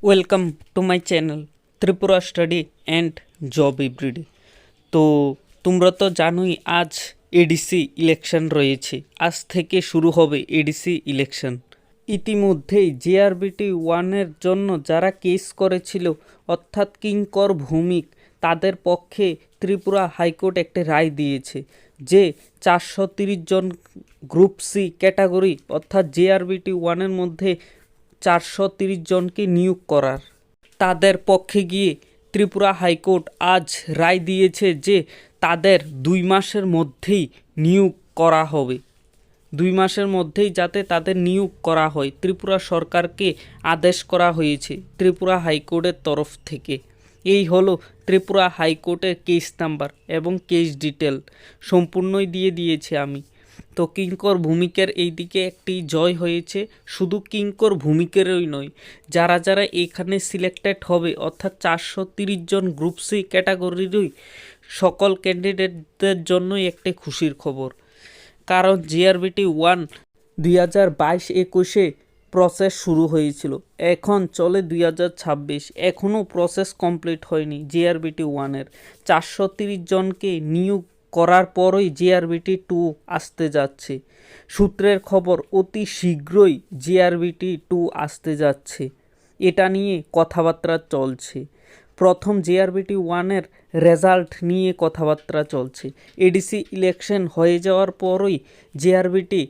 Welcome to my channel Tripura study and job everyday. তো তোমরা তো জানোই আজ এডিসি ইলেকশন রয়েছে। আজ থেকে শুরু হবে এডিসি ইলেকশন। ইতিমধ্যেই জেআরবিটি ওয়ানের জন্য যারা কেস করেছিল অর্থাৎ কিঙ্কর ভৌমিক, তাদের পক্ষে ত্রিপুরা হাইকোর্ট একটি রায় দিয়েছে যে 430 জন গ্রুপ সি ক্যাটাগরি অর্থাৎ জেআরবিটি ওয়ানের মধ্যে 430 জনকে নিয়োগ করার। তাদের পক্ষে গিয়ে ত্রিপুরা হাইকোর্ট আজ রায় দিয়েছে যে তাদের 2 মাসের মধ্যেই নিয়োগ করা হবে। 2 মাসের মধ্যেই যাতে তাদের নিয়োগ করা হয়, ত্রিপুরা সরকারকে আদেশ করা হয়েছে ত্রিপুরা হাইকোর্টের তরফ থেকে। এই হলো ত্রিপুরা হাইকোর্টের কেস নাম্বার এবং কেস ডিটেল সম্পূর্ণই দিয়ে দিয়েছি আমি। তো কিঙ্কর ভূমিকের এই দিকে একটি জয় হয়েছে। শুধু কিঙ্কর ভূমিকেরই নয়, যারা যারা এখানে সিলেক্টেড হবে অর্থাৎ 430 জন গ্রুপ সি ক্যাটাগরিরই সকল ক্যান্ডিডেটদের জন্যই একটি খুশির খবর। কারণ জিআরবিটি ওয়ান 2022-21 প্রসেস শুরু হয়েছিল, এখন চলে 2026, এখনও প্রসেস কমপ্লিট হয়নি। জিআরবিটি ওয়ানের 430 জনকে নিয়োগ করার পরই জিআরবিটি 2 আসতে যাচ্ছে। সূত্রের খবর অতি শীঘ্রই জিআরবিটি 2 আসতে যাচ্ছে, এটা নিয়ে কথাবার্তা চলছে। প্রথম জিআরবিটি ওয়ানের রেজাল্ট নিয়ে কথাবার্তা চলছে। এডিসি ইলেকশন হয়ে যাওয়ার পরই জিআরবিটি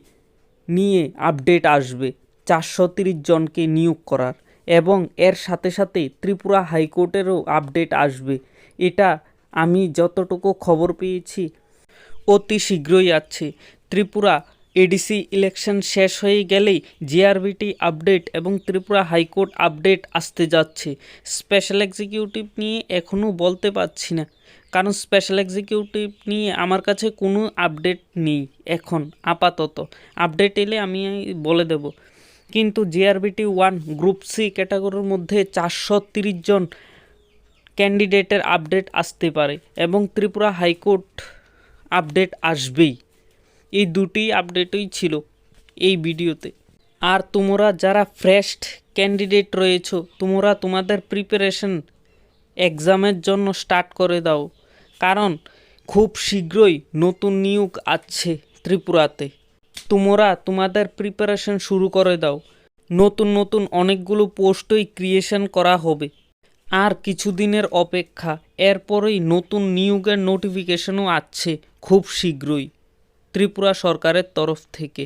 নিয়ে আপডেট আসবে 430 জনকে নিয়োগ করার, এবং এর সাথে সাথে ত্রিপুরা হাইকোর্টেরও আপডেট আসবে। এটা আমি যতটুকু খবর পেয়েছি অতি শীঘ্রই আছে। ত্রিপুরা এডিসি ইলেকশন শেষ হয়ে গেলেই জিআরবিটি আপডেট এবং ত্রিপুরা হাইকোর্ট আপডেট আসতে যাচ্ছে। স্পেশাল এক্সিকিউটিভ নিয়ে এখনও বলতে পারছি না, কারণ স্পেশাল এক্সিকিউটিভ নিয়ে আমার কাছে কোনো আপডেট নেই এখন আপাতত। আপডেট এলে আমি বলে দেব। কিন্তু জিআরবিটি ওয়ান গ্রুপ সি ক্যাটাগরির মধ্যে 430 জন ক্যান্ডিডেটের আপডেট আসতে পারে এবং ত্রিপুরা হাইকোর্ট আপডেট আসবেই। এই দুটি আপডেটই ছিল এই ভিডিওতে। আর তোমরা যারা ফ্রেশ ক্যান্ডিডেট রয়েছো, তোমরা তোমাদের প্রিপারেশন এক্সামের জন্য স্টার্ট করে দাও, কারণ খুব শীঘ্রই নতুন নিয়োগ আসছে ত্রিপুরাতে। তোমরা তোমাদের প্রিপারেশন শুরু করে দাও। নতুন নতুন অনেকগুলো পোস্টই ক্রিয়েশন করা হবে। আর কিছুদিনের অপেক্ষা, এরপরেই নতুন নিয়োগের নোটিফিকেশনও আসছে খুব শীঘ্রই ত্রিপুরা সরকারের তরফ থেকে।